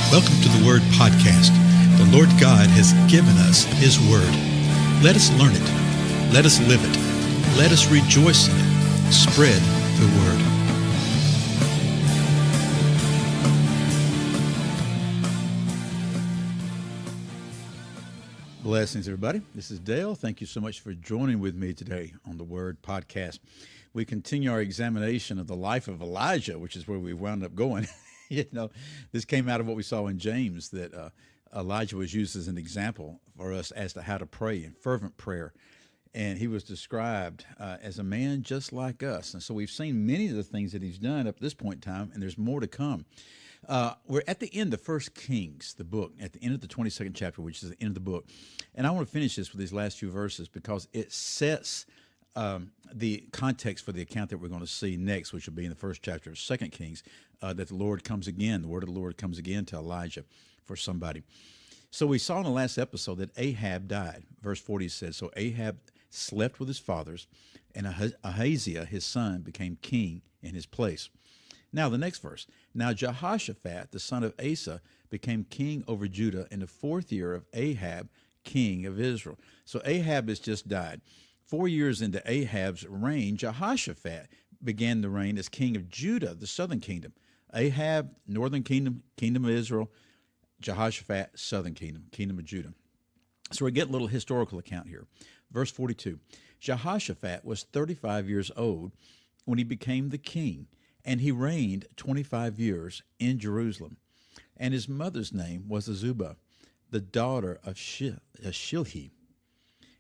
Welcome to the Word Podcast. The Lord God has given us His Word. Let us learn it. Let us live it. Let us rejoice in it. Spread the Word. Blessings, everybody. This is Dale. Thank you so much for joining with me today on the Word Podcast. We continue our examination of the life of Elijah, which is where we wound up going. This came out of what we saw in James, that Elijah was used as an example for us as to how to pray in fervent prayer. And he was described as a man just like us. And so we've seen many of the things that he's done up to this point in time, and there's more to come. We're at the end of 1 Kings, the book, at the end of the 22nd chapter, which is the end of the book. And I want to finish this with these last few verses because it sets the context for the account that we're going to see next, which will be in the first chapter of 2 Kings, that the Lord comes again, the word of the Lord comes again to Elijah for somebody. So we saw in the last episode that Ahab died. Verse 40 says, so Ahab slept with his fathers, and Ahaziah, his son, became king in his place. Now the next verse. Now Jehoshaphat, the son of Asa, became king over Judah in the 4th year of Ahab, king of Israel. So Ahab has just died. 4 years into Ahab's reign, Jehoshaphat began the reign as king of Judah, the southern kingdom. Ahab, northern kingdom, kingdom of Israel. Jehoshaphat, southern kingdom, kingdom of Judah. So we get a little historical account here. Verse 42, Jehoshaphat was 35 years old when he became the king, and he reigned 25 years in Jerusalem. And his mother's name was Azubah, the daughter of Shilhi.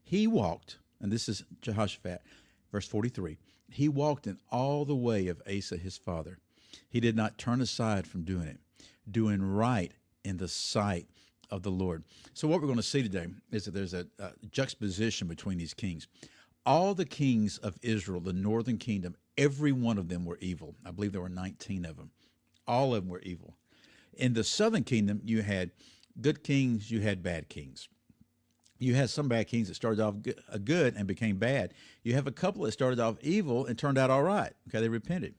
He walked, and this is Jehoshaphat, verse 43, he walked in all the way of Asa his father. He did not turn aside from doing it, doing right in the sight of the Lord. So what we're going to see today is that there's a juxtaposition between these kings. All the kings of Israel, the northern kingdom, every one of them were evil. I believe there were 19 of them. All of them were evil. In the southern kingdom, you had good kings, you had bad kings. You had some bad kings that started off good and became bad. You have a couple that started off evil and turned out all right. Okay, they repented.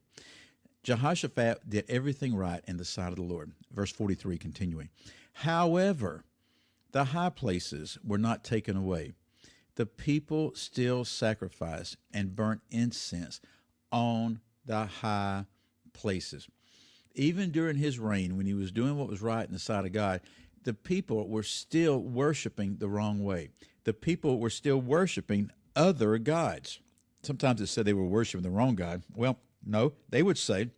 Jehoshaphat did everything right in the sight of the Lord. Verse 43, continuing. However, the high places were not taken away. The people still sacrificed and burnt incense on the high places. Even during his reign, when he was doing what was right in the sight of God, the people were still worshiping the wrong way. The people were still worshiping other gods. Sometimes it said they were worshiping the wrong God. Well, no, they would say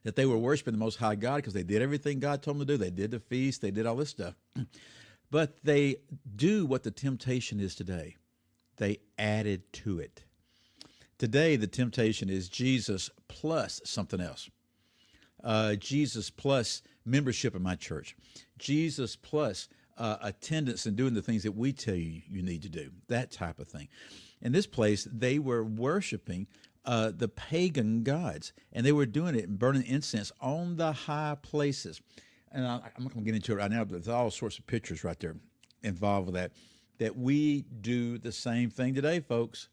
that they were worshiping the Most High God because they did everything God told them to do. They did the feast, they did all this stuff. But they do what the temptation is today. They added to it. Today, the temptation is Jesus plus something else. Jesus plus membership in my church. Jesus plus attendance and doing the things that we tell you you need to do. That type of thing. In this place, they were worshiping the pagan gods, and they were doing it and burning incense on the high places. And I'm not going to get into it right now, but there's all sorts of pictures right there involved with that we do the same thing today, folks.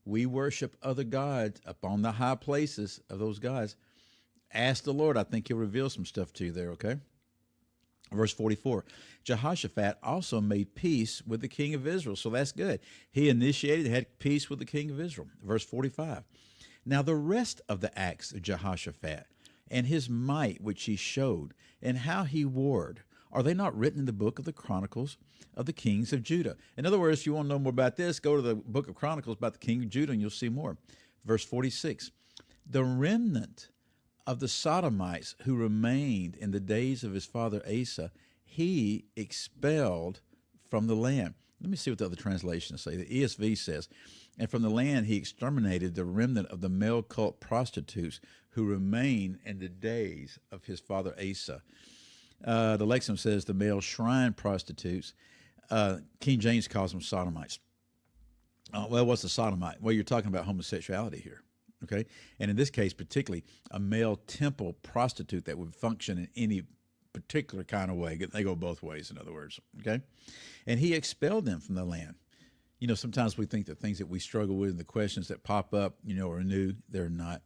We worship other gods up on the high places of those gods. Ask the Lord. I think he'll reveal some stuff to you there, okay? Verse 44, Jehoshaphat also made peace with the king of Israel. So that's good. He had peace with the king of Israel. Verse 45, now the rest of the acts of Jehoshaphat and his might which he showed and how he warred, are they not written in the book of the Chronicles of the kings of Judah? In other words, if you want to know more about this, go to the book of Chronicles about the king of Judah and you'll see more. Verse 46, the remnant of the Sodomites who remained in the days of his father Asa, he expelled from the land. Let me see what the other translations say. The ESV says, and from the land he exterminated the remnant of the male cult prostitutes who remained in the days of his father Asa. The Lexham says the male shrine prostitutes. King James calls them sodomites. Well, what's a sodomite? Well, you're talking about homosexuality here. Okay, and in this case, particularly a male temple prostitute that would function in any particular kind of way. They go both ways, in other words. Okay, and he expelled them from the land. Sometimes we think that things that we struggle with and the questions that pop up, are new. They're not.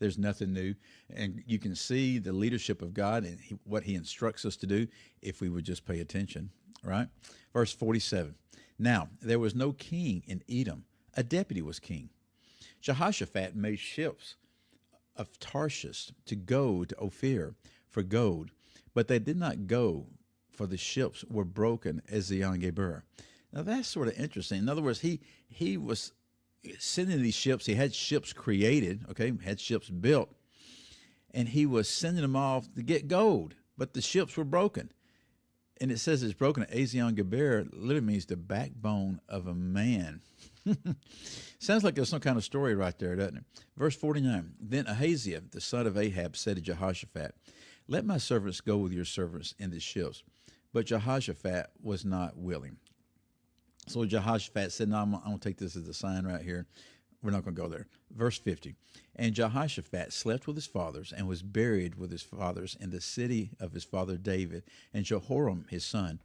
There's nothing new. And you can see the leadership of God and what he instructs us to do if we would just pay attention, right? Verse 47. Now, there was no king in Edom. A deputy was king. Jehoshaphat made ships of Tarshish to go to Ophir for gold, but they did not go, for the ships were broken Ezion-Geber. Now that's sort of interesting. In other words, he was sending these ships. He had ships created, okay, had ships built, and he was sending them off to get gold, but the ships were broken. And it says it's broken. Ezion-Geber literally means the backbone of a man. Sounds like there's some kind of story right there, doesn't it? Verse 49, then Ahaziah, the son of Ahab, said to Jehoshaphat, let my servants go with your servants in the ships. But Jehoshaphat was not willing. So Jehoshaphat said, no, I'm going to take this as a sign right here. We're not going to go there. Verse 50, and Jehoshaphat slept with his fathers and was buried with his fathers in the city of his father David. And Jehoram, his son,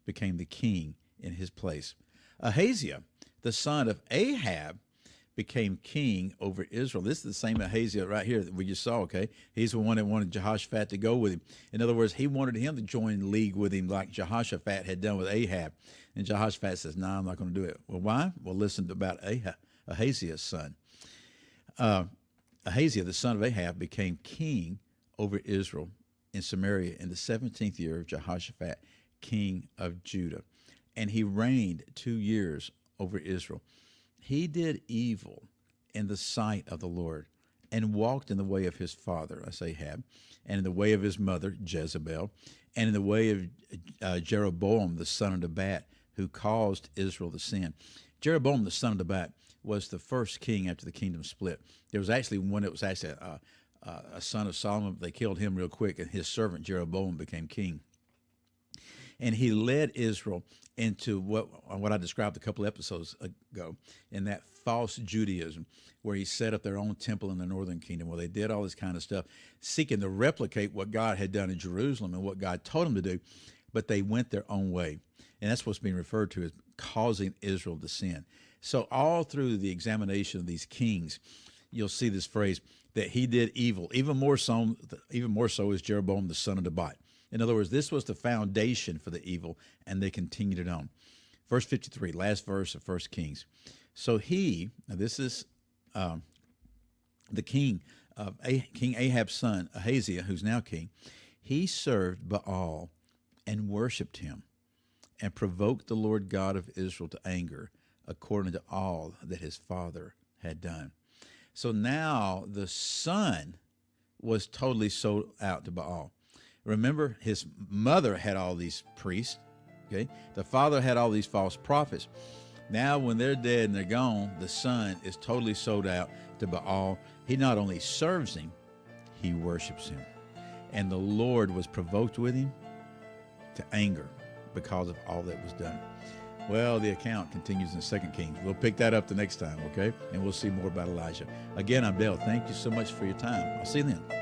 became the king in his place. Ahaziah, the son of Ahab, became king over Israel. This is the same Ahaziah right here that we just saw, okay? He's the one that wanted Jehoshaphat to go with him. In other words, he wanted him to join league with him like Jehoshaphat had done with Ahab. And Jehoshaphat says, no, I'm not going to do it. Well, why? Well, listen about Ahaziah's son. Ahaziah, the son of Ahab, became king over Israel in Samaria in the 17th year of Jehoshaphat, king of Judah. And he reigned 2 years over Israel. He did evil in the sight of the Lord and walked in the way of his father, that's Ahab, and in the way of his mother, Jezebel, and in the way of Jeroboam, the son of Nebat, who caused Israel to sin. Jeroboam, the son of Nebat, was the first king after the kingdom split. There was actually one that was actually a son of Solomon. They killed him real quick, and his servant Jeroboam became king. And he led Israel into what I described a couple episodes ago, in that false Judaism, where he set up their own temple in the northern kingdom, where they did all this kind of stuff, seeking to replicate what God had done in Jerusalem and what God told them to do, but they went their own way. And that's what's being referred to as causing Israel to sin. So all through the examination of these kings, you'll see this phrase that he did evil, even more so is Jeroboam, the son of Nebat. In other words, this was the foundation for the evil, and they continued it on. Verse 53, last verse of 1 Kings. So this is the king of King Ahab's son, Ahaziah, who's now king. He served Baal and worshipped him and provoked the Lord God of Israel to anger, according to all that his father had done. So now the son was totally sold out to Baal. Remember, his mother had all these priests, okay? The father had all these false prophets. Now, when they're dead and they're gone, the son is totally sold out to Baal. He not only serves him, he worships him. And the Lord was provoked with him to anger because of all that was done. Well, the account continues in 2 Kings. We'll pick that up the next time, okay? And we'll see more about Elijah. Again, I'm Dale. Thank you so much for your time. I'll see you then.